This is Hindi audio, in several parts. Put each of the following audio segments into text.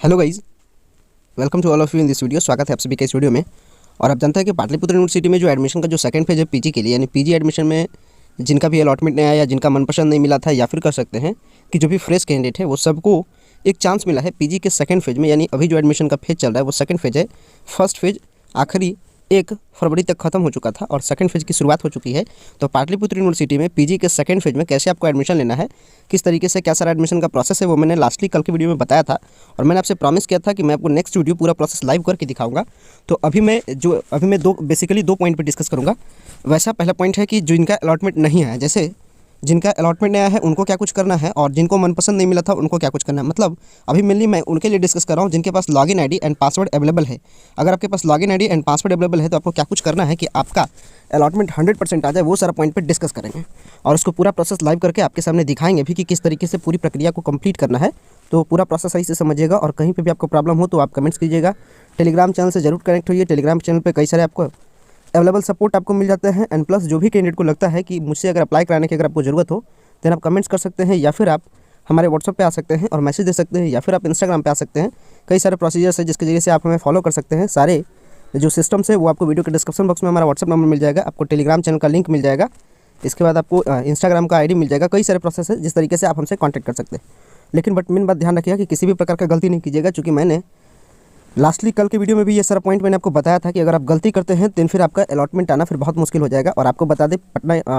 Hello guys, welcome to all of you in this video. स्वागत है आप सभी के इस वीडियो में। और आप जानते हैं कि पाटलिपुत्र यूनिवर्सिटी में जो एडमिशन का जो सेकंड फेज है पीजी के लिए, यानी पीजी एडमिशन में जिनका भी अलॉटमेंट नहीं आया, जिनका मनपसंद नहीं मिला था, या फिर कह सकते हैं कि जो भी फ्रेश कैंडिडेट है वो सबको एक चांस मिला है पीजी के सेकंड फेज में। यानी अभी जो एडमिशन का फेज चल रहा है वो सेकंड फेज है। फर्स्ट फेज आखिरी 1 फरवरी तक खत्म हो चुका था और सेकंड फेज की शुरुआत हो चुकी है। तो पाटलिपुत्र यूनिवर्सिटी में पीजी के सेकंड फेज में कैसे आपको एडमिशन लेना है, किस तरीके से क्या सारा एडमिशन का प्रोसेस है, वो मैंने लास्टली कल की वीडियो में बताया था। और मैंने आपसे प्रॉमिस किया था कि मैं आपको नेक्स्ट वीडियो पूरा प्रोसेस लाइव करके दिखाऊंगा। तो अभी मैं बेसिकली दो पॉइंट पर डिस्कस करूँगा। वैसा पहला पॉइंट है कि जो इनका अलॉटमेंट नहीं आया, जैसे जिनका अलॉटमेंट नया है उनको क्या कुछ करना है, और जिनको मनपसंद नहीं मिला था उनको क्या कुछ करना है। मतलब अभी मेनली मैं उनके लिए डिस्कस कर रहा हूँ जिनके पास login ID and password available है। अगर आपके पास login ID and password available है तो आपको क्या कुछ करना है कि आपका अलॉटमेंट 100% आ जाए, वो सारा पॉइंट पे डिस्कस करेंगे और उसको पूरा प्रोसेस लाइव करके आपके सामने दिखाएंगे भी कि किस तरीके से पूरी प्रक्रिया को कंप्लीट करना है। तो पूरा प्रोसेस सही से समझिएगा और कहीं पर भी आपको प्रॉब्लम हो तो आप कमेंट्स कीजिएगा। टेलीग्राम चैनल से जरूर कनेक्ट होइए। टेलीग्राम चैनल पर कई सारे आपको अवेलेबल सपोर्ट आपको मिल जाते हैं। एंड प्लस जो भी कैंडिडेट को लगता है कि मुझसे अगर अप्लाई कराने की अगर आपको ज़रूरत हो देन आप कमेंट्स कर सकते हैं, या फिर आप हमारे व्हाट्सएप पे आ सकते हैं और मैसेज दे सकते हैं, या फिर आप इंस्टाग्राम पे आ सकते हैं। कई सारे प्रोसीजर्स है जिसके जरिए से आप हमें फॉलो कर सकते हैं। सारे जो सिस्टम्स है वो आपको वीडियो के डिस्क्रिप्शन बॉक्स में हमारा व्हाट्सएप नंबर मिल जाएगा, आपको टेलीग्राम चैनल का लिंक मिल जाएगा, इसके बाद आपको इंस्टाग्राम का आईडी मिल जाएगा। कई सारे प्रोसेस है जिस तरीके से आप हमसे कॉन्टैक्ट कर सकते हैं। लेकिन मेन बात ध्यान रखिएगा कि किसी भी प्रकार का गलती नहीं कीजिएगा, चूँकि मैंने लास्टली कल के वीडियो में भी ये सारा पॉइंट मैंने आपको बताया था कि अगर आप गलती करते हैं तो फिर आपका अलॉटमेंट आना फिर बहुत मुश्किल हो जाएगा। और आपको बता दें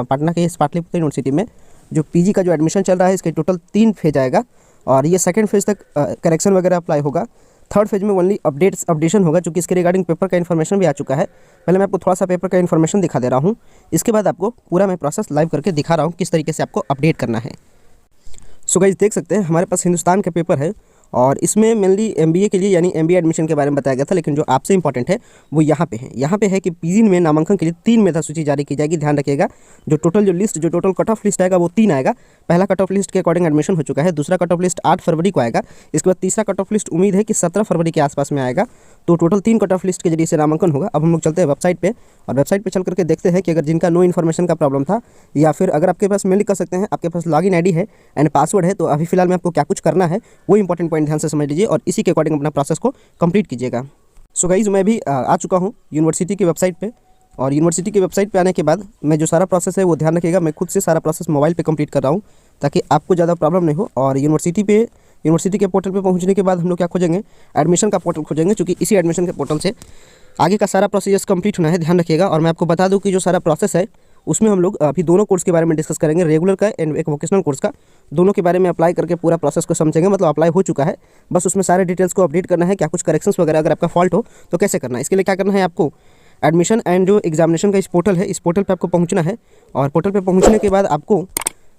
पटना के इस पाटलिपुत्र यूनिवर्सिटी में जो पीजी का जो एडमिशन चल रहा है इसके टोटल 3 फेज आएगा और ये सेकंड फेज तक करेक्शन वगैरह अप्लाई होगा। थर्ड फेज में ओनली अपडेशन होगा, क्योंकि इसके रिगार्डिंग पेपर का इन्फॉर्मेशन भी आ चुका है। पहले मैं आपको थोड़ा सा पेपर का इन्फॉर्मेशन दिखा दे रहा हूँ, इसके बाद आपको पूरा मैं प्रोसेस लाइव करके दिखा रहा हूँ किस तरीके से आपको अपडेट करना है। सो गाइस देख सकते हैं हमारे पास हिंदुस्तान का पेपर है और इसमें मेनली एमबीए के लिए यानी एमबीए एडमिशन के बारे में बताया गया था। लेकिन जो आपसे इंपॉर्टेंट है वो यहाँ पे है कि पीजी में नामांकन के लिए 3 मेधा सूची जारी की जाएगी। ध्यान रखिएगा जो टोटल कट ऑफ लिस्ट आएगा वो 3 आएगा। पहला कट ऑफ लिस्ट के अकॉर्डिंग एडमिशन हो चुका है, दूसरा कट ऑफ लिस्ट 8 फरवरी को आएगा, इसके बाद तीसरा कट ऑफ लिस्ट उम्मीद है कि 17 फरवरी के आसपास में आएगा। तो टोटल 3 कट ऑफ लिस्ट के जरिए से नामांकन होगा। अब हम लोग चलते हैं वेबसाइट पे और वेबसाइट पे चल करके देखते हैं कि अगर जिनका नो इन्फॉर्मेशन का प्रॉब्लम था, या फिर अगर आपके पास मेनली कर सकते हैं आपके पास लॉगिन आईडी है एंड पासवर्ड है, तो अभी फिलहाल में आपको क्या कुछ करना है वो इंपॉर्टेंट पॉइंट ध्यान से समझ लीजिए और इसी के अकॉर्डिंग अपना प्रोसेस को कंप्लीट कीजिएगा। सो गाइज मैं भी आ चुका हूँ यूनिवर्सिटी की वेबसाइट पे और यूनिवर्सिटी की वेबसाइट पे आने के बाद मैं जो सारा प्रोसेस है वो ध्यान रखिएगा, मैं खुद से सारा प्रोसेस मोबाइल पे कंप्लीट कर रहा हूँ ताकि आपको ज़्यादा प्रॉब्लम नहीं हो। और यूनिवर्सिटी के पोर्टल पे पहुँचने के बाद हम लोग क्या खोजेंगे, एडमिशन का पोर्टल खोजेंगे, क्योंकि इसी एडमिशन के पोर्टल से आगे का सारा प्रोसीजर्स कंप्लीट होना है। ध्यान रखिएगा। और मैं आपको बता दूँ कि जो सारा प्रोसेस है उसमें हम लोग अभी दोनों कोर्स के बारे में डिस्कस करेंगे, रेगुलर का एंड एक वोकेशनल कोर्स का। दोनों के बारे में अप्लाई करके पूरा प्रोसेस को समझेंगे। मतलब अप्लाई हो चुका है, बस उसमें सारे डिटेल्स को अपडेट करना है, क्या कुछ करेक्शंस वगैरह अगर आपका फॉल्ट हो तो कैसे करना है। इसके लिए क्या करना है, आपको एडमिशन एंड जो एग्जामिनेशन का इस पोर्टल है, इस पोर्टल पर आपको पहुँचना है और पोर्टल पर पहुँचने के बाद आपको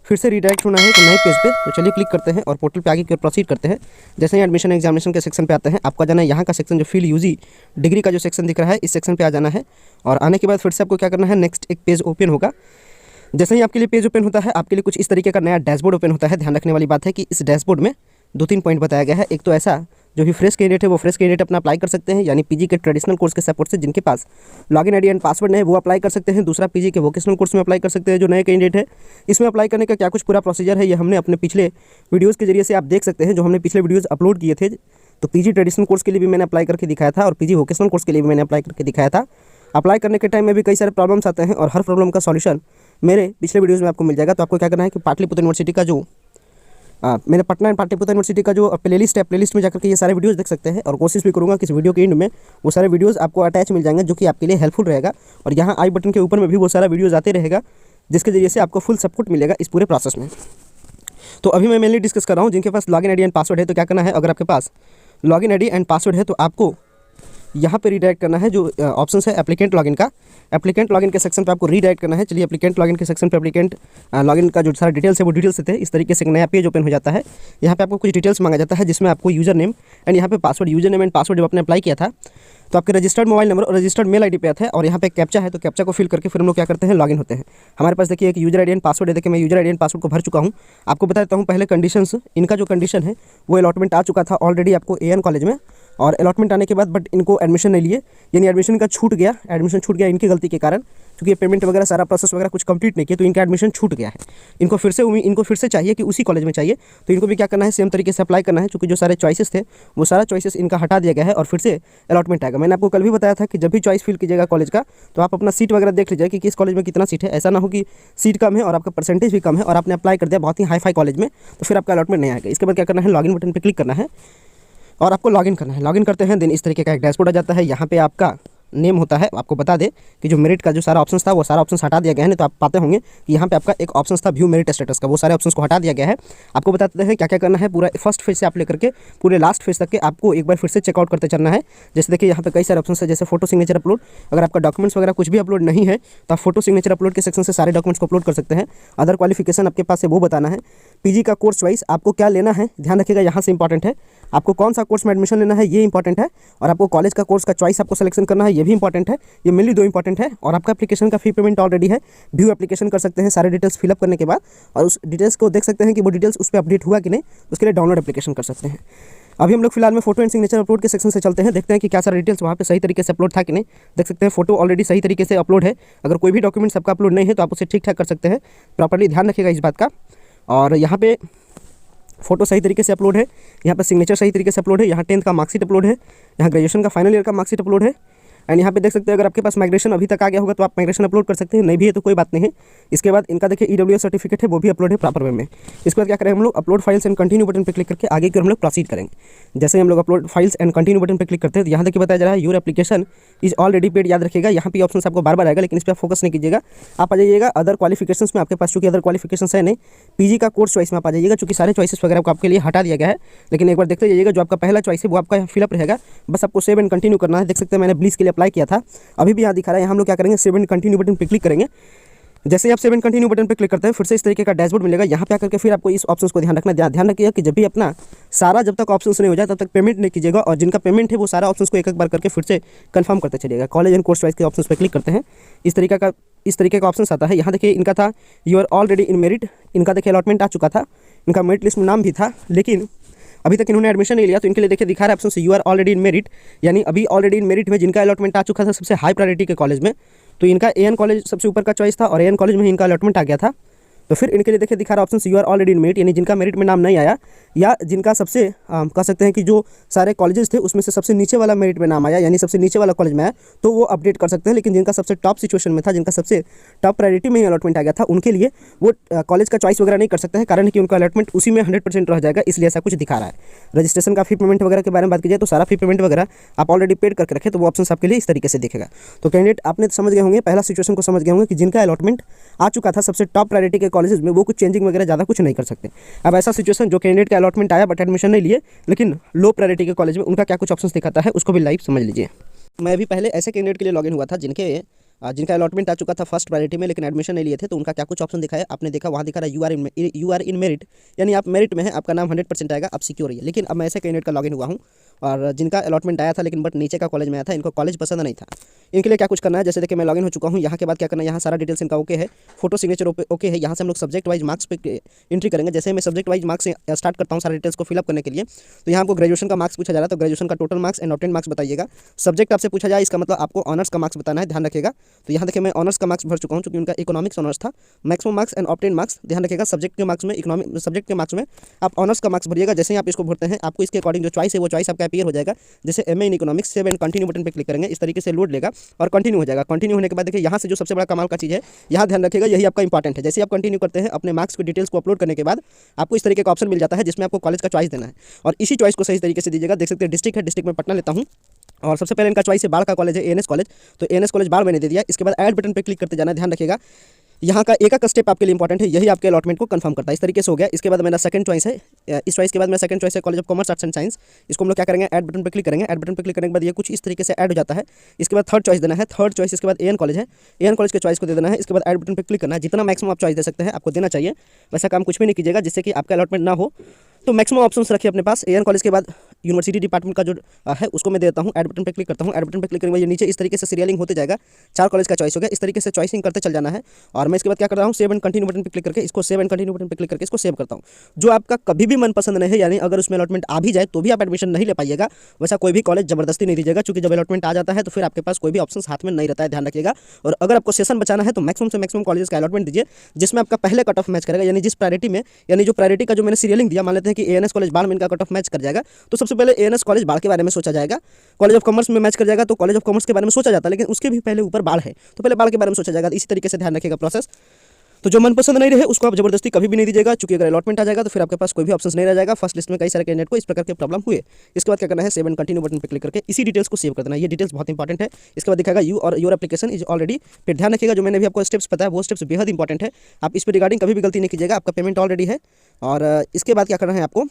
फिर से रिडायरेक्ट होना है एक नए पेज पे। तो चलिए क्लिक करते हैं और पोर्टल पे आगे की ओर प्रोसीड करते हैं। जैसे ही एडमिशन एग्जामिनेशन के सेक्शन पे आते हैं, आपका जाना है यहाँ का सेक्शन जो फील्ड यूजी डिग्री का जो सेक्शन दिख रहा है, इस सेक्शन पे आ जाना है। और आने के बाद फिर से आपको क्या करना है, नेक्स्ट एक पेज ओपन होगा। जैसे ही आपके लिए पेज ओपन होता है, आपके लिए कुछ इस तरीके का नया डैशबोर्ड ओपन होता है। ध्यान रखने वाली बात है कि इस डैशबोर्ड में 2-3 पॉइंट बताया गया है। एक तो ऐसा जो भी फ्रेश कैंडिडेट है वो फ्रेश कैंडिडेट अपना अप्लाई कर सकते हैं, यानी पीजी के ट्रेडिशनल कोर्स के सपोर्ट से जिनके पास लॉगिन आईडी एंड पासवर्ड नहीं है वो अप्लाई कर सकते हैं। दूसरा पीजी के वोकेशनल कोर्स में अप्लाई कर सकते हैं जो नए कैंडिडेट है। इसमें अप्लाई करने का क्या कुछ पूरा प्रोसीजर है ये हमने अपने पिछले वीडियोज़ के जरिए से आप देख सकते हैं, जो हमने पिछले वीडियोज़ अपलोड किए थे। तो पीजी ट्रेडिशनल कोर्स के लिए भी मैंने अप्लाई करके दिखाया था और पीजी वोकेशनल कोर्स के लिए भी मैंने अप्लाई करके दिखाया था। अप्लाई करने के टाइम में भी कई सारे प्रॉब्लम्स आते हैं और हर प्रॉब्लम का सॉल्यूशन मेरे पिछले वीडियोज़ में आपको मिल जाएगा। तो आपको क्या करना है कि पाटलिपुत्र यूनिवर्सिटी का जो मेरे पटना एंड पाटलिपुत्र यूनिवर्सिटी का जो प्लेलिस्ट है, प्लेलिस्ट में जाकर के ये सारे वीडियोस देख सकते हैं। और कोशिश भी करूँगा कि इस वीडियो के एंड में वो सारे वीडियोस आपको अटैच मिल जाएंगे, जो कि आपके लिए हेल्पफुल रहेगा। और यहाँ आई बटन के ऊपर में भी वो सारा वीडियोस आते रहेगा, जिसके जरिए से आपको फुल सपोर्ट मिलेगा इस पूरे प्रोसेस में। तो अभी मैं मेनली डिस्कस कर रहा हूँ जिनके पास लॉगिन आईडी एंड पासवर्ड है तो क्या करना है। अगर आपके पास लॉगिन आईडी एंड पासवर्ड है तो आपको यहाँ पे रीडायरेक्ट करना है, जो ऑप्शन है एप्लीकेंट लॉगिन का। एप्लीकेंट लॉगिन के सेक्शन पे आपको रीडायरेक्ट करना है। चलिए एप्लीकेंट लॉगिन के सेक्शन पे एप्लीकेंट लॉगिन का जो सारा डिटेल्स है वो डिटेल्स देते हैं। इस तरीके से एक नया पेज ओपन हो जाता है। यहाँ पे आपको कुछ डिटेल्स मांगा जाता है, जिसमें आपको यूजर नेम एंड यहाँ पे password, user name and password जब आपने अप्लाई किया था तो आपके रजिस्टर्ड मोबाइल नंबर और रजिस्टर्ड मेल आईडी पे आता है। और यहाँ पे कैप्चा है, तो कैप्चा को फिल करके फिर हम लोग क्या करते हैं, लॉगिन होते हैं। हमारे पास देखिए एक यूजर आईडी एंड पासवर्ड है। देखिए मैं यूजर आईडी एंड पासवर्ड को भर चुका हूँ। आपको बता देता हूँ पहले कंडीशंस। इनका जो कंडीशन है वो अलॉटमेंट आ चुका था ऑलरेडी आपको एएन कॉलेज में, और अलॉटमेंट आने के बाद बट इनको एडमिशन नहीं लिए, यानी एडमिशन का एडमिशन छूट गया इनकी गलती के कारण, क्योंकि ये पेमेंट वगैरह सारा प्रोसेस वगैरह कुछ कंप्लीट नहीं किया, तो इनका एडमिशन छूट गया है। इनको फिर से चाहिए कि उसी कॉलेज में चाहिए, तो इनको भी क्या करना है, सेम तरीके से अप्लाई करना है, क्योंकि जो सारे चॉइसेस थे वो सारा चॉइसेस इनका हटा दिया गया है और फिर से अलॉटमेंट आएगा। मैंने आपको कल भी बताया था कि जब भी चॉइस फिल कीजिएगा कॉलेज का, तो आप अपना सीट वगैरह देख लीजिए कि किस कॉलेज में कितना सीट है। ऐसा ना हो कि सीट कम है और आपका परसेंटेज भी कम है और आपने अप्लाई कर दिया बहुत ही हाई फाई कॉलेज में, तो फिर आपका अलॉटमेंट नहीं आएगा। इसके बाद क्या करना है, लॉगिन बटन पर क्लिक करना है और आपको लॉगिन करना है। लॉगिन करते हैं, देन इस तरीके का एक डैशबोर्ड आ जाता है। यहाँ पे आपका नेम होता है। आपको बता दे कि जो मेरिट का जो सारा ऑप्शन था वो सारा ऑप्शन हटा दिया गया है। नहीं तो आप पाते होंगे कि यहाँ पे आपका एक ऑप्शन था व्यू मेरिट स्टेटस का, वो सारे ऑप्शंस को हटा दिया गया है। आपको बताते हैं क्या क्या करना है। पूरा फर्स्ट फेज से आप लेकर के पूरे लास्ट फेज तक के आपको एक बार फिर से चेकआउट करते चलना है। जैसे देखिए यहाँ पे कई सारे ऑप्शन है, जैसे फोटो सिग्नेचर अपलोड। अगर आपका डॉक्यूमेंट्स वगैरह कुछ भी अपलोड नहीं है तो आप फोटो सिग्नेचर अपलोड के सेक्शन से सारे डॉक्यूमेंट्स को अपलोड कर सकते हैं। अदर क्वालिफिकेशन आपके पास है वो बताना है। पीजी का कोर्स चॉइस आपको क्या लेना है, ध्यान रखिएगा, यहाँ से इंपॉर्टेंट है। आपको कौन सा कोर्स में एडमिशन लेना है ये इंपॉर्टेंट है, और आपको कॉलेज का कोर्स का चॉइस आपको सिलेक्शन करना है ये भी इंपॉर्टेंट है। ये मेनली दो इंपॉर्टेंट है। और आपका एप्लीकेशन का फी पेमेंट ऑलरेडी है, व्यू एप्लीकेशन कर सकते हैं सारे डिटेल्स फिलअप करने के बाद, और उस डिटेल्स को देख सकते हैं कि वो डिटेल्स उस पर अपडेट हुआ कि नहीं, उसके लिए डाउनलोड एप्लीकेशन कर सकते हैं। अभी हम लोग फिलहाल में फोटो एंड सिग्नेचर अपलोड के सेक्शन से चलते हैं, देखते हैं कि क्या सारा डिटेल्स वहाँ पे सही तरीके से अपलोड था कि नहीं। देख सकते हैं फोटो ऑलरेडी सही तरीके से अपलोड है। अगर कोई भी डॉक्यूमेंट्स आपका अपलोड नहीं है तो आप उसे ठीक ठाक कर सकते हैं, प्रॉपर्ली ध्यान रखिएगा इस बात का। और यहाँ पे फोटो सही तरीके से अपलोड है, यहाँ पर सिग्नेचर सही तरीके से अपलोड है, यहाँ 10th का मार्कशीट अपलोड है, यहाँ ग्रेजुएशन का फाइनल ईयर का मार्कशीट अपलोड है। एंड यहाँ पे देख सकते हैं अगर आपके पास माइग्रेशन अभी तक आ गया होगा तो आप माइग्रेशन अपलोड कर सकते हैं, नहीं भी है तो कोई बात नहीं है। इसके बाद इनका देखिए EWS सर्टिफिकेट है, वो भी अपलोड है प्रॉपर वे में। इसके बाद क्या करेंगे हम लोग, upload files and continue button पर क्लिक करके आगे की हम लोग प्रोसीड करेंगे। जैसे हम लोग upload files and continue button पर क्लिक करते हैं तो यहाँ देखिए बताया जा रहा है your application is already paid. याद रखिएगा यहाँ पे ऑप्शन आपको बार बार आएगा, लेकिन इस पर फोकस नहीं कीजिएगा। आप आ जाइएगा अदर क्वालिफिकेशन में, आपके पास चूंकि अदर क्वालिफिकेशन है नहीं, पीजी का कोर्स चॉइस में आप आ जाइएगा, चूंकि सारे चॉइसेस वगैरह को आपके लिए हटा दिया गया है। लेकिन एक बार देखते जाइएगा जो आपका पहला चॉइस है वो आपका फिलअप रहेगा, बस आपको सेव एंड कंटिन्यू करना है। देख सकते हैं मैंने ब्लीच के लिए अप्लाई किया था, अभी भी यहाँ दिखा रहा है। यहाँ हम लोग क्या करेंगे, सेव एंड कंटिन्यू बटन पर क्लिक करेंगे। जैसे ही आप सेव एंड कंटिन्यू बटन पर क्लिक करते हैं फिर से इस तरीके का डैशबोर्ड मिलेगा। यहाँ पे आकर के फिर आपको इस ऑप्शन को ध्यान रखिएगा कि जब भी अपना सारा जब तक ऑप्शन नहीं हो जाए तब तक पेमेंट नहीं कीजिएगा, और जिनका पेमेंट है वो सारा ऑप्शन को एक एक बार करके फिर से कंफर्म करते चलिएगा। कॉलेज एंड कोर्स चॉइस के ऑप्शन पर क्लिक करते हैं, इस तरीके का ऑप्शन आता है। यहाँ देखिए इनका था you are already in merit, इनका देखिए अलॉटमेंट आ चुका था, इनका मेरिट लिस्ट में नाम भी था, लेकिन अभी तक इन्होंने एडमिशन नहीं लिया, तो इनके लिए देखिए दिखा रहा है ऑप्शन से you are already in merit, यानी अभी ऑलरेडी इन मेरिट में जिनका अलॉटमेंट आ चुका था सबसे हाई प्रायोरिटी के कॉलेज में। तो इनका AN कॉलेज सबसे ऊपर का चॉइस था और AN कॉलेज में ही इनका अलॉटमेंट आ गया था। तो फिर इनके लिए देखिए दिखा रहा option you are already in merit, यानी जिनका मेरिट में नाम नहीं आया, या जिनका सबसे कह सकते हैं कि जो सारे कॉलेजेस थे उसमें से सबसे नीचे वाला मेरिट में नाम आया, यानी सबसे नीचे वाला कॉलेज में आया, तो वो अपडेट कर सकते हैं। लेकिन जिनका सबसे टॉप सिचुएशन में था, जिनका सबसे टॉप प्रायोरिटी में ही अलॉटमेंट आ गया था, उनके लिए वो कॉलेज का चॉइस वगैरह नहीं कर सकते हैं, कारण है कि उनका अलॉटमेंट उसी में 100% रह जाएगा, इसलिए ऐसा कुछ दिखा रहा है। रजिस्ट्रेशन का फी पेमेंट वगैरह के बारे में बात की जाए तो सारा फी पेमेंट वगैरह आप ऑलरेडी पेड करके रखें, तो वो ऑप्शन आपके लिए इस तरीके से दिखेगा। तो कैंडिडेट आपने समझ गए होंगे, पहला सिचुएशन को समझ गए होंगे कि जिनका अलॉटमेंट आ चुका था सबसे टॉप प्रायोरिटी के कॉलेजेस में, वो कुछ चेंजिंग वगैरह ज़्यादा कुछ नहीं कर सकते। अब ऐसा सिचुएशन जो कैंडिडेट का अलॉटमेंट आया बट एडमिशन नहीं लिए, लेकिन लो प्रायोरिटी के कॉलेज में, उनका क्या कुछ ऑप्शंस दिखाता है उसको भी लाइव समझ लीजिए। मैं भी पहले ऐसे कैंडिडेट के लिए लॉगिन हुआ था जिनका अलॉटमेंट आ चुका था फर्स्ट प्रायोरिटी में, लेकिन एडमिशन नहीं लिए थे, तो उनका क्या कुछ ऑप्शन दिखाया आपने देखा, वहाँ दिखा रहा है यू आर इन मेरिट, यानी आप मेरिट में है, आपका नाम 100% आएगा, आप सिक्योर है। लेकिन अब मैं ऐसे कैंडिडेट का लॉगिन हुआ हूँ और जिनका अलॉटमेंट आया था लेकिन बट नीचे का कॉलेज में आया था, इनको कॉलेज पसंद नहीं था। इनके लिए क्या कुछ करना है, जैसे देखिए मैं लॉगिन हो चुका हूँ। यहाँ के बाद क्या करना है, यहाँ सारा डिटेल्स इनका ओके है, फोटो सिग्नेचर ओके है। यहाँ से हम लोग सब्जेक्ट वाइज मार्क्स पे एंट्री करेंगे। जैसे मैं सब्जेक्ट वाइज मार्क्स से स्टार्ट करता हूँ सारे डिटेल्स को फिलअप करने के लिए, तो यहाँ आपको ग्रेजुएशन का मार्क्स पूछा जा रहा है, तो ग्रेजुएशन का total marks and obtain marks बताइएगा। सब्जेक्ट आपसे पूछा जाए, इसका मतलब आपको ऑनर्स का मार्क्स बताना है, ध्यान रखिएगा। तो यहाँ देखिए मैं ऑनर्स का मार्क्स भर चुका हूँ, क्योंकि उनका इकोनॉमिक्स ऑनर्स था। Maximum marks and obtain marks ध्यान रखिएगा, सब्जेक्ट के मार्क्स में सब्जेक्ट के मार्क्स में आप ऑनर्स का मार्क्स भरिएगा। जैसे ही आप इसको भरते हैं आपको इसके अकॉर्डिंग जो चॉइस है वो चॉइस आपका अपीयर हो जाएगा। जैसे MA in economics, save and continue button पे क्लिक करेंगे, इस तरीके से लोड लेगा और कंटिन्यू हो जाएगा। कंटिन्यू होने के बाद देखिए यहाँ से जो सबसे बड़ा कमाल का चीज़ है, यहाँ ध्यान रखिएगा, यही आपका इंपॉर्टेंट है। जैसे आप कंटिन्यू करते हैं अपने मार्क्स की डिटेल्स को अपलोड करने के बाद आपको इस तरीके का ऑप्शन मिल जाता है जिसमें आपको कॉलेज का चॉइस देना है, और इसी चॉइस को सही तरीके से दीजिएगा। देख सकते हैं डिस्ट्रिक्ट है, डिस्ट्रिक्ट में पटना लेता हूँ, और सबसे पहले इनका चॉइस है बाढ़ का कॉलेज है, ANS कॉलेज, तो ANS कॉलेज बाढ़ मैंने दे दिया। इसके बाद ऐड बटन पर क्लिक करते जाना, ध्यान रखिएगा यहाँ का एक स्टेप आपके लिए इंपॉर्टेंट है, यही आपके अलॉटमेंट को कंफर्म करता है। इस तरीके से हो गया। इसके बाद मेरा सेकंड चॉइस है, इस चॉइस के बाद मेरा सेकंड चॉइस है college of commerce arts and science. इसको हम लोग क्या करेंगे, ऐड बटन पर क्लिक करेंगे। ऐड बटन पर क्लिक करने के बाद ये कुछ इस तरीके से ऐड हो जाता है। इसके बाद थर्ड चॉइस देना है, थर्ड चॉइस इसके बाद AN कॉलेज है, AN कॉलेज के चॉइस को दे देना है। इसके बाद ऐड बटन पर क्लिक करना है। जितना मैक्सिमम आप चॉइस दे सकते हैं आपको देना चाहिए, वैसा काम कुछ भी नहीं कीजिएगा जिससे कि आपका अलॉटमेंट ना हो। तो मैक्सिमम ऑप्शंस रखिए अपने पास। AN कॉलेज के बाद यूनिवर्सिटी डिपार्टमेंट का जो है उसको मैं देता हूँ। ऐड बटन पर क्लिक करता हूँ। ऐड बटन पर क्लिक करने के बाद ये नीचे इस तरीके से सीरियलिंग होते जाएगा। 4 कॉलेज का चॉइस हो गया। इस तरीके से चॉइसिंग करते चल जाना है और मैं इसके बाद क्या कर रहा हूँ, सेव एंड कंटिन्यू बटन पर क्लिक करके इसको सेव एंड कंटिन्यू बटन पर क्लिक करके इसको सेव करता हूँ। जो आपका कभी भी मनपसंद नहीं है, यानी अगर उसमें अलॉटमेंट आ भी जाए तो भी आप एडमिशन नहीं ले पाइएगा, वैसा कोई भी कॉलेज जबरदस्ती नहीं दीजिएगा, क्योंकि जब अलॉटमेंट आ जाता है तो फिर आपके पास कोई भी ऑप्शन हाथ में नहीं रहता है, ध्यान रखिएगा। और अगर आपको सेशन बचाना है तो मैक्सिमम से मैक्सिमम कॉलेज का अलॉटमेंट दीजिए जिसमें आपका पहले कट ऑफ मैच करेगा, यानी जिस प्रायोरिटी में, यानी जो प्रायोरिटी का जो मैंने सीरियलिंग दिया, मान लेते हैं कि एएनएस कॉलेज बाढ़ में इनका कट ऑफ मैच कर जाएगा, तो सबसे पहले एएनएस कॉलेज बाढ़ के बारे में सोचा जाएगा। कॉलेज ऑफ कॉमर्स में मैच कर जाएगा तो कॉलेज ऑफ कॉमर्स के बारे में सोचा जाता है, लेकिन उसके भी पहले ऊपर बाढ़ है तो पहले बाढ़ के बारे में सोचा जाएगा। इसी तरीके से ध्यान रखिएगा प्रोसेस। तो जो मनपसंद नहीं रहे उसको आप जबरदस्ती कभी भी नहीं दीजिएगा, क्योंकि अगर अलॉटमेंट आ जाएगा तो फिर आपके पास कोई भी ऑप्शन नहीं रह जाएगा। फर्स्ट लिस्ट में कई सारे कैंडिडेट को इस प्रकार के प्रॉब्लम हुए। इसके बाद क्या करना है, सेव एंड कंटिन्यू बटन पर क्लिक करके इसी डिटेल्स को सेव कर देना है। ये डिटेल्स बहुत इंपॉर्टेंट है। इसके बाद दिखाएगा यू और योर एप्लीकेशन इज ऑलरेडी। फिर ध्यान रखिएगा जो मैंने भी आपको स्टेप्स बताया वो स्टेप्स बेहद इंपॉर्टेंट है। आप इस पर रिगार्डिंग कभी भी गलती नहीं कीजिएगा। आपका पेमेंट ऑलरेडी है। और इसके बाद क्या करना है आपको,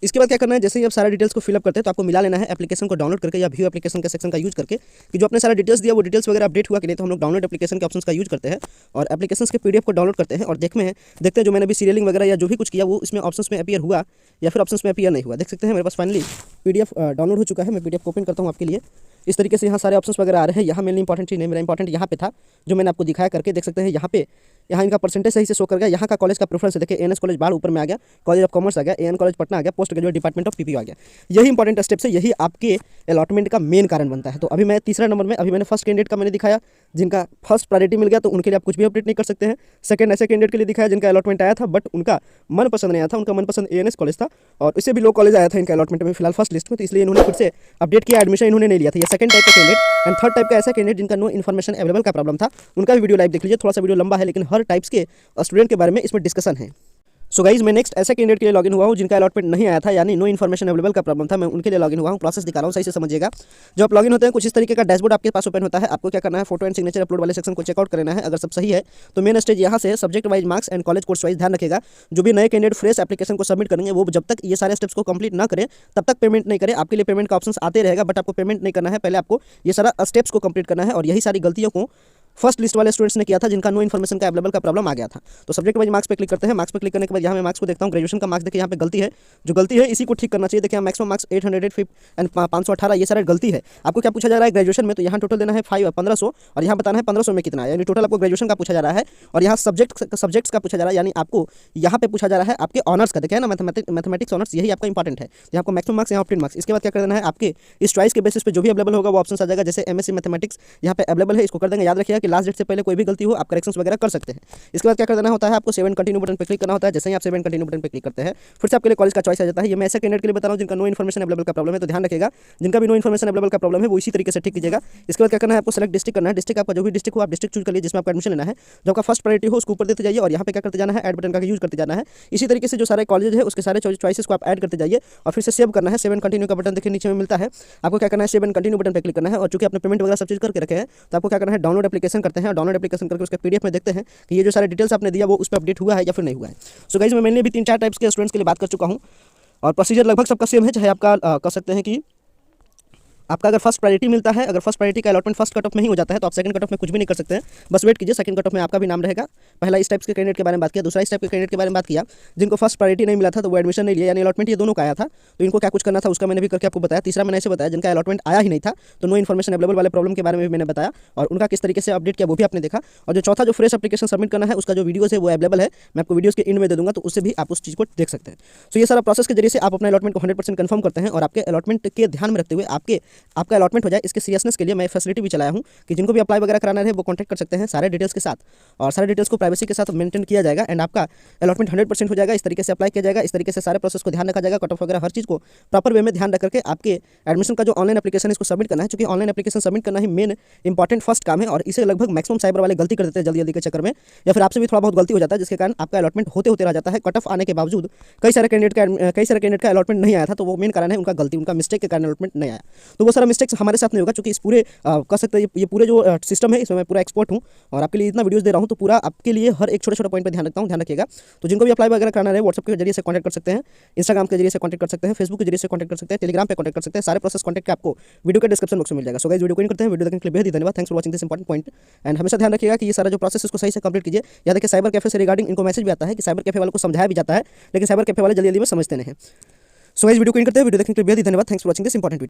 इसके बाद क्या करना है, जैसे ही आप सारे डिटेल्स को फिलअप करते हैं तो आपको मिला लेना है एप्लीकेशन को डाउनलोड करके या व्यू एप्लीकेशन के सेक्शन का यूज करके, कि जो अपने सारा डिटेल्स दिया वो डिटेल्स वगैरह अपडेट हुआ कि नहीं, तो हम लोग डाउनलोड एप्लीकेशन के ऑप्शन का यूज करते हैं और एप्लीकेशन के पीडीएफ को डाउनलोड करते हैं और देखते हैं जो मैंने भी सीरियलिंग वगैरह या जो भी कुछ किया वो इसमें ऑप्शन में अपीयर हुआ या फिर ऑप्शन में अपीयर नहीं हुआ। देख सकते हैं मेरे पास फाइनली पीडीएफ डाउनलोड हो चुका है। मैं पीडीएफ ओपन करता हूँ आपके लिए। इस तरीके से यहाँ सारे ऑप्शंस वगैरह आ रहे हैं। यहाँ मेनली इंपॉर्टेंट चीज़ नहीं, मेरा इंपॉर्टेंट यहाँ पे था जो मैंने आपको दिखाया करके। देख सकते हैं यहाँ इनका परसेंटेज सही से शो कर गया। यहाँ का कॉलेज का प्रेफरेंस देखिए, एएनएस कॉलेज बाढ़ ऊपर में आ गया, कॉलेज ऑफ कॉमर्स आ गया, एएन कॉलेज पटना आ गया, post graduate department of PPU आ गया। यही इंपॉर्टेंट स्टेप्स है, यही आपके अलॉटमेंट का मेन कारण बनता है। तो अभी मैं तीसरा नंबर में, अभी मैंने फर्स्ट कैंडिडेट का मैंने दिखाया जिनका फर्स्ट प्रायोरिटी मिल गया, तो उनके लिए आप कुछ भी अपडेट नहीं कर सकते हैं। सेकंड ऐसे कैंडिडेट के लिए दिखाया जिनका अलॉटमेंट आया था बट उनका मन पसंद नहीं आया था, उनका मनपसंद एएनएस कॉलेज था और इससे भी लो कॉलेज आया था इनका अलॉटमेंट में फिलहाल फर्स्ट लिस्ट में, तो इसलिए इन्होंने फिर से अपडेट किया, एडमिशन इन्होंने नहीं लिया था। ये सेकंड टाइप का कैंडिडेट। एंड थर्ड टाइप का ऐसा कैंडिडेट जिनका नो इन्फॉर्मेशन अवेलेबल का प्रॉब्लम था, उनका भी वीडियो लाइव देख लीजिए। थोड़ा सा वीडियो लंबा है लेकिन हर टाइप्स के स्टूडेंट के बारे में इसमें डिस्कशन है। सो गाइज मैं नेक्स्ट ऐसे कैंडिडेट के लिए लॉगिन हुआ हूँ जिनका अलॉटमेंट नहीं आया था, यानी नो इन्फॉर्मेशन अवेलेबल का प्रॉब्लम था। मैं उनके लिए लॉगिन हुआ हूँ। प्रोसेस दिखा रहा हूँ, सही से समझिएगा। जब आप लॉगिन होते हैं कुछ इस तरीके का डैशबोर्ड आपके पास ओपन होता है। आपको क्या करना है, फोटो एंड सिग्नेचर अपलोड वाले सेक्शन को चेकआउट करना है। अगर सब सही है तो मेन स्टेज यहाँ से subject wise marks and college course wise. ध्यान रखिएगा जो भी नए कैंडिडेट फ्रेश एप्लीकेशन को सबमिट करेंगे वो जब तक ये सारे स्टेप्स को कंप्लीट ना करें तब तक पेमेंट नहीं करें। आपके लिए पेमेंट का ऑप्शन आते रहेगा बट आपको पेमेंट नहीं करना है, पहले आपको ये सारा स्टेप्स को कंप्लीट करना है। और यही सारी गलतियों को फर्स्ट लिस्ट वाले स्टूडेंट्स ने किया था जिनका नो इन्फॉर्मेशन का अवेलेबल का प्रॉब्लम आ गया था। तो सब्जेक्ट वाइज मार्क्स पे क्लिक करते हैं। मार्क्स पे क्लिक करने के बाद यहाँ मैं मार्क्स को देखता हूँ। ग्रेजुएशन का मार्क्स देखिए यहाँ पे गलती है, जो गलती है इसी को ठीक करना चाहिए। देखिए मैक्सिमम मार्क्स 800 एंड 518 ये सारा गलती है। आपको क्या पूछा जा रहा है ग्रेजुएशन में, तो यहाँ टोटल देना है 1500 और यहाँ बताना है 1500 में कितना है, यानी टोटल आपको ग्रेजुएशन का पूछा जा रहा है। और यहाँ सब्जेक्ट्स का पूछा जा रहा है, यानी आपको यहाँ पे पूछा जा रहा है आपके ऑनर्स का। देखिए ना मैथमेटिक्स ऑनर्स, यही आपका इंपॉर्टेंट है। यहाँ आपको मैक्सिमम मार्क्स, यहाँ ऑप्टेन मार्क्स। इसके बाद क्या कर देना है, आपके इस चॉइस के बेसिस पे जो भी अवेलेबल होगा वो ऑप्शन आ जाएगा। जैसे एमएससी मैथमेटिक्स यहाँ पे अवेलेबल है, इसको कर देंगे। याद रखिएगा कि लास्ट डेट से पहले कोई भी गलती हो आप करेक्शंस वगैरह कर सकते हैं। इसके बाद क्या कर देना होता है, आपको सेव एंड कंटिन्यू बटन पे क्लिक करना होता है। जैसे ही आप सेव एंड कंटिन्यू बटन पे क्लिक करते हैं फिर से आपके लिए कॉलेज का चॉइस आ जाता है। ये मैं ऐसे कैंडिडेट के लिए बता रहा हूँ जिनका नो इन्फॉर्मेशन अवेलेबल का प्रॉब्लम है, तो ध्यान रखिएगा जिनका भी नो इन्फॉर्मेशन अवेलेबल का प्रॉब्लम है वो इसी तरीके से ठीक कीजिएगा। इसके बाद क्या करना है, आपको सेलेक्ट डिस्ट्रिक्ट करना है। डिस्ट्रिक्ट आपका जो भी डिस्ट्रिक्ट हो आप डिस्ट्रिक्ट चूज कर लीजिए जिसमें आपका एडमिशन लेना है। जो आपका फर्स्ट प्रायोरिटी हो उसको ऊपर देते जाइए और यहाँ पे क्या करते जाना है, ऐड बटन का यूज करते जाना है। इसी तरीके से जो सारे कॉलेज है उसके सारे चॉइसेस को आप ऐड करते जाइए और फिर से सेव करना है। सेव एंड कंटिन्यू का बटन देखिए नीचे में मिलता है। आपको क्या करना है, सेव एंड कंटिन्यू बटन पे क्लिक करना है। और चूंकि आपने पेमेंट वगैरह सब चीज करके रखे हैं तो आपको क्या करना है, डाउनलोड एप्लीकेशन करते हैं। डाउनलोड एप्लीकेशन करके उसके पीडीएफ में देखते हैं कि ये जो सारे डिटेल्स आपने दिया वो उस पर अपडेट हुआ है या फिर नहीं हुआ है। सो गाइस मैं मैंने भी 3-4 टाइप्स के स्टूडेंट्स के लिए बात कर चुका हूँ और प्रोसीजर लगभग सबका सेम है। चाहे आपका कह सकते हैं कि आपका अगर फर्स्ट प्रायोरिटी मिलता है, अगर फर्स्ट प्रायोरिटी का अलॉटमेंट फर्स्ट कट ऑफ में ही हो जाता है तो आप सेकंड कट ऑफ में कुछ भी नहीं कर सकते हैं। बस वेट कीजिए, सेकंड कट ऑफ में आपका भी नाम रहेगा। पहला इस टाइप्स के कैंडिडेट के बारे में बात किया, दूसरा इस टाइप के कैंडिडेट के बारे में बात किया जिनको फर्स्ट प्रायोरिटी नहीं मिला था तो वो एडमिशन नहीं लिया, यानी अलॉटमेंट ये दोनों का आया था तो इनको क्या कुछ करना था उसका मैंने भी करके आपको बताया। तीसरा मैंने ऐसे बताया जिनका अलॉटमेंट आया ही नहीं था तो नो इन्फॉर्मेशन अवेलेबल वाले प्रॉब्लम के बारे में भी मैंने बताया और उनका किस तरीके से अपडेट किया वो भी आपने देखा। और जो चौथा जो फ्रेश एप्लीकेशन सबमिट करना है उसका जो वीडियो है वो अवेलेबल है, मैं आपको वीडियोस के एंड में दे दूंगा तो उससे भी आप उस चीज़ को देख सकते हैं। तो ये सारा प्रोसेस के जरिए से आप अपना अलॉटमेंट को 100% कंफर्म करते हैं और आपके अलॉटमेंट के ध्यान में रखते हुए आपका अलॉटमेंट हो जाए इसके सीरियसनेस के लिए मैं फैसिलिटी भी चलाया हूँ कि जिनको भी अप्लाई वगैरह कराना है वो कॉन्टैक्ट कर सकते हैं सारे डिटेल्स के साथ और सारे डिटेल्स को प्राइवेसी के साथ मेंटेन किया जाएगा एंड आपका अलॉटमेंट 100% हो जाएगा। इस तरीके से अप्लाई किया जाएगा, इस तरीके से सारे प्रोसेस को ध्यान रखा जाएगा, कट ऑफ वगैरह हर चीज़ को प्रॉपर वे में ध्यान रख करके आपके एडमिशन का जो ऑनलाइन एप्लीकेशन है इसको सबमिट करना है। क्योंकि ऑनलाइन एप्लीकेशन सबमिट करना ही मेन इंपॉर्टेंट फर्स्ट काम है और इसे लगभग मैक्सिमम साइबर वाले गलती कर देते हैं जल्दी के चक्कर में, या फिर आपसे भी थोड़ा बहुत गलती हो जाता है जिसके कारण आपका अलॉटमेंट होते रह जाता है। कट ऑफ आने के बावजूद कई सारे कैंडिडेट का अलॉटमेंट नहीं आया था तो वो मेन कारण है उनका गलती, उनका मिस्टेक के कारण अलॉटमेंट नहीं आया। तो वो सारा मिस्टेक्स हमारे साथ नहीं होगा क्योंकि इस पूरे कह सकते हैं ये पूरे जो सिस्टम है इसमें मैं पूरा एक्सपर्ट हूँ और आपके लिए इतना वीडियोस दे रहा हूँ तो पूरा आपके लिए हर एक छोटे पॉइंट पर ध्यान रखता हूँ, ध्यान रखिएगा। तो जिनको भी अप्लाई वगैरह कराना है व्हाट्सएप के जरिए से कॉन्टैक्ट कर सकते हैं, इंस्टाग्राम के जरिए से कॉन्टैक्ट कर सकते हैं, फेसबुक के जरिए से कॉन्टैक्ट कर सकते हैं, टेलीग्राम पे कॉन्टैक्ट कर सकते हैं। सारे प्रोसेस कॉन्टैक्ट आपको वीडियो के डिस्क्रिप्शन बॉक्स में मिल जाएगा। सो गाइस वीडियो को इन करते हैं, वीडियो देखने के लिए बेहद धन्यवाद। Thanks for watching this important point and हमेशा ध्यान रखिएगा कि ये सारा जो प्रोसेस इसको सही से कंप्लीट कीजिए। याद रखिए साइबर कैफे से रिगार्डिंग इनको मैसेज भी आता है कि साइबर कैफे वालों को समझाया भी जाता है लेकिन साइबर कैफे वाले जल्दी में समझते नहीं हैं। सो गाइस वीडियो को एंड करते हैं। वीडियो देखने के लिए बेहद धन्यवाद। Thanks for watching this important video.